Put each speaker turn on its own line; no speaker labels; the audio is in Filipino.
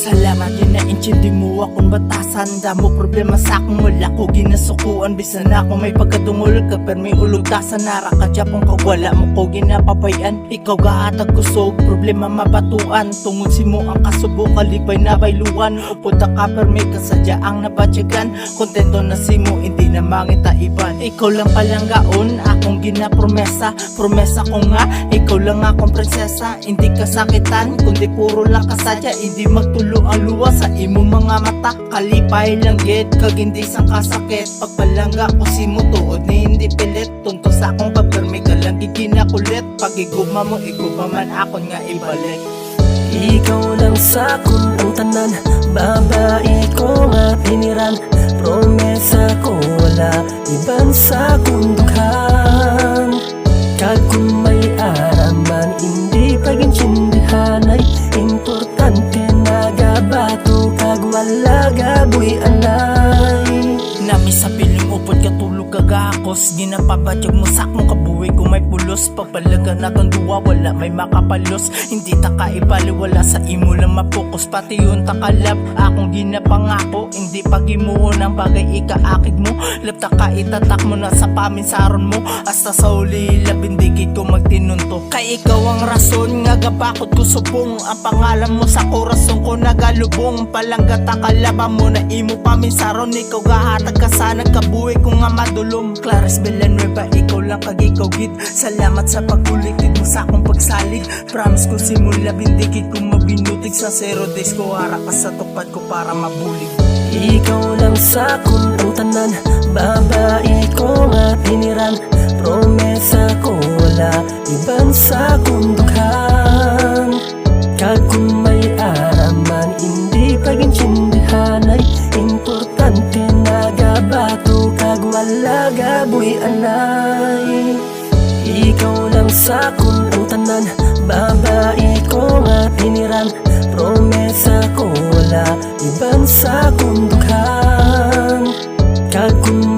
Salamat yun na intindi mo akong batasan. Damo problema sa akong wala ko ginasukuan. Bisan ako may pagkadungol ka pero may ulugtasan. Nara ka diyapong kawala mo ko ginapapayan. Ikaw gahatag kusog, problema mabatuan. Tungod si mo ang kasubo, kalipay na bayluan. Upod ka pero may kasadyaang nabatyagan. Kontento na si mo, hindi na mangita iban. Ikaw lang palang gaon, akong ginapromesa. Promesa ko nga, ikaw lang akong prinsesa. Hindi kasakitan, kundi puro lang kasadya. Hindi magtulo ang luwa sa imo mga mata. Kalipay lang gid, kag hindi sang kasakit. Pagpalangga ko si mo tuod ni hindi pilit. Tunto sa akong kapirmi ka lang giginakulit. Pag igugma mo, igugma man akon nga ibalik.
Ikaw lang sa kung tanan, babae ko nga tiniran. Promesa ko wala iban sa kundughan. Kag kung may araman, hindi pagintindihan ay importante na gabato. Kag wala gaboy anay.
Nami sa piling upod katulog kagakos. Ginapabadyag mo sa akong kabuhi kung may pulos. Pagpalaga na kang duwa, wala may makapalos. Hindi ta kaibaliwala sa imo lang mapokus. Pati yun takalab, akong ginapangako. Hindi pagimuon ang bagay ikaakid mo. Lapta ka itatak mo na sa paminsaron mo. Hasta sa uli labindigid ko magtinunto. Kay ikaw ang rason nga gabakot ko subong. Ang pangalan mo sa korason ko nagalubong. Palangga takalaba mo na imo paminsaron. Ikaw gahatag ka sa nagkabuhi ko nga madulom. Clarice Villanueva, ikaw lang kag ikaw gid. Salamat sa pagkulikid mo sa akong pagsalig. Promise ko simula bindigid ko mabinutig. Sa 0 days ko hara ka sa tupad ko para mabulig.
Ikaw lang sa kung tanan, babae ko nga tiniran. Promesa ko wala iban sa kundughan. Kag kung may araman, hindi pagintindihan ay importante na gabato. Kag wala gaboy anay. Ikaw lang sa kung tanan, babae ko nga tiniran. Promesa ko wala iban sa kundughan. Kag kung